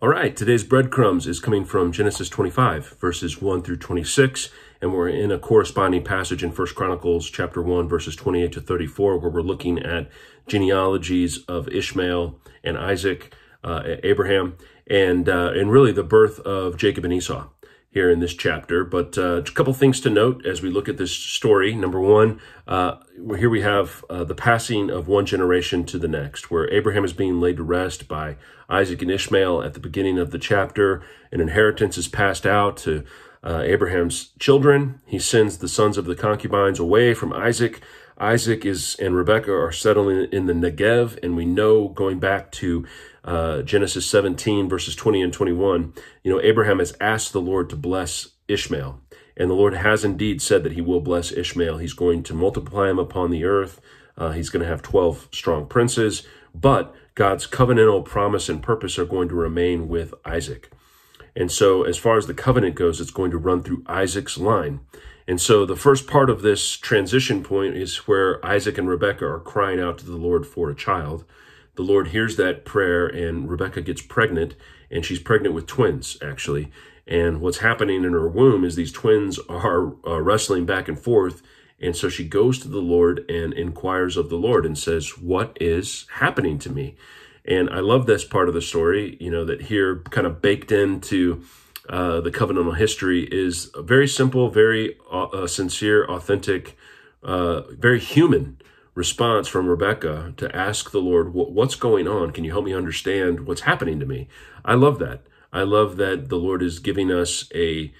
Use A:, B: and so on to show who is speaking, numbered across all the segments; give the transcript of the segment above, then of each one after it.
A: All right, today's breadcrumbs is coming from Genesis 25, verses 1 through 26, and we're in a corresponding passage in 1 Chronicles chapter 1, verses 28 to 34, where we're looking at genealogies of Ishmael and Isaac, Abraham, and really the birth of Jacob and Esau here in this chapter. But a couple things to note as we look at this story. Number one, here we have the passing of one generation to the next, where Abraham is being laid to rest by Isaac and Ishmael at the beginning of the chapter. An inheritance is passed out to Abraham's children. He sends the sons of the concubines away from Isaac. Isaac and Rebekah are settling in the Negev, and we know, going back to Genesis 17, verses 20 and 21, Abraham has asked the Lord to bless Ishmael, and the Lord has indeed said that he will bless Ishmael. He's going to multiply him upon the earth. He's going to have 12 strong princes, but God's covenantal promise and purpose are going to remain with Isaac. And so as far as the covenant goes, it's going to run through Isaac's line. And so the first part of this transition point is where Isaac and Rebekah are crying out to the Lord for a child. The Lord hears that prayer, and Rebekah gets pregnant, and she's pregnant with twins, actually. And what's happening in her womb is these twins are wrestling back and forth. And so she goes to the Lord and inquires of the Lord and says, "What is happening to me?" And I love this part of the story, that here kind of baked into the covenantal history is a very simple, very sincere, authentic, very human response from Rebekah to ask the Lord, what's going on? Can you help me understand what's happening to me? I love that. I love that the Lord is giving us an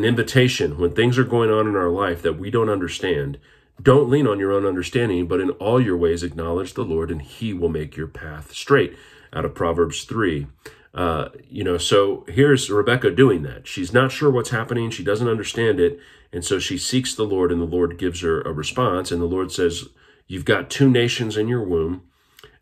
A: invitation when things are going on in our life that we don't understand. Don't lean on your own understanding, but in all your ways acknowledge the Lord, and he will make your path straight, out of Proverbs 3. So here's Rebekah doing that. She's not sure what's happening. She doesn't understand it. And so she seeks the Lord, and the Lord gives her a response. And the Lord says, "You've got two nations in your womb,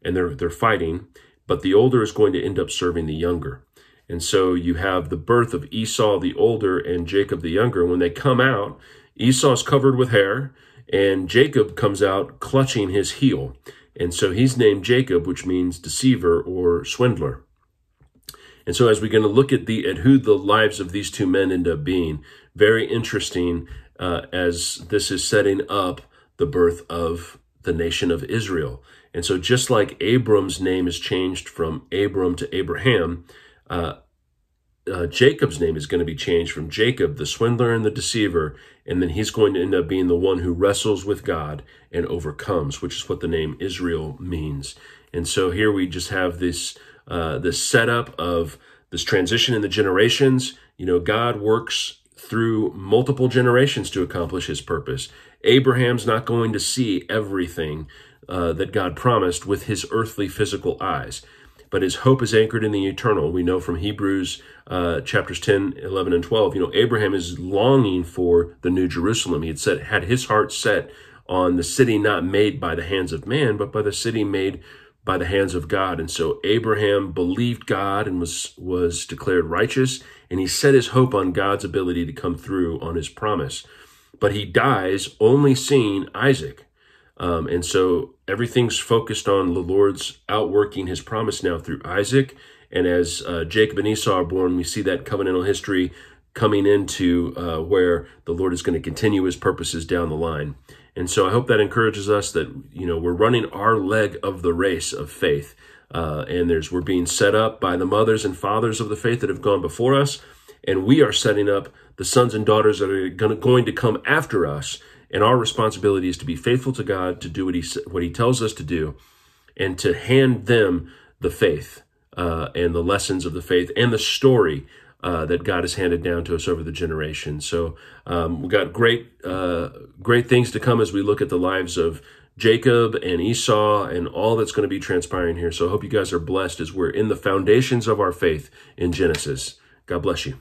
A: and they're fighting, but the older is going to end up serving the younger." And so you have the birth of Esau the older and Jacob the younger. When they come out, Esau's covered with hair, and Jacob comes out clutching his heel. And so he's named Jacob, which means deceiver or swindler. And so as we're going to look at who the lives of these two men end up being, very interesting as this is setting up the birth of the nation of Israel. And so just like Abram's name is changed from Abram to Abraham, Jacob's name is going to be changed from Jacob, the swindler and the deceiver, and then he's going to end up being the one who wrestles with God and overcomes, which is what the name Israel means. And so here we just have this setup of this transition in the generations. God works through multiple generations to accomplish his purpose. Abraham's not going to see everything that God promised with his earthly physical eyes, but his hope is anchored in the eternal. We know from Hebrews chapters 10, 11, and 12, Abraham is longing for the New Jerusalem. He had his heart set on the city not made by the hands of man, but by the city made by the hands of God. And so Abraham believed God and was declared righteous, and he set his hope on God's ability to come through on his promise. But he dies only seeing Isaac. And so everything's focused on the Lord's outworking his promise now through Isaac. And as Jacob and Esau are born, we see that covenantal history coming into where the Lord is going to continue his purposes down the line. And so I hope that encourages us that, we're running our leg of the race of faith. And we're being set up by the mothers and fathers of the faith that have gone before us. And we are setting up the sons and daughters that are going to come after us. And our responsibility is to be faithful to God, to do what he tells us to do, and to hand them the faith and the lessons of the faith and the story that God has handed down to us over the generations. So we've got great things to come as we look at the lives of Jacob and Esau and all that's going to be transpiring here. So I hope you guys are blessed as we're in the foundations of our faith in Genesis. God bless you.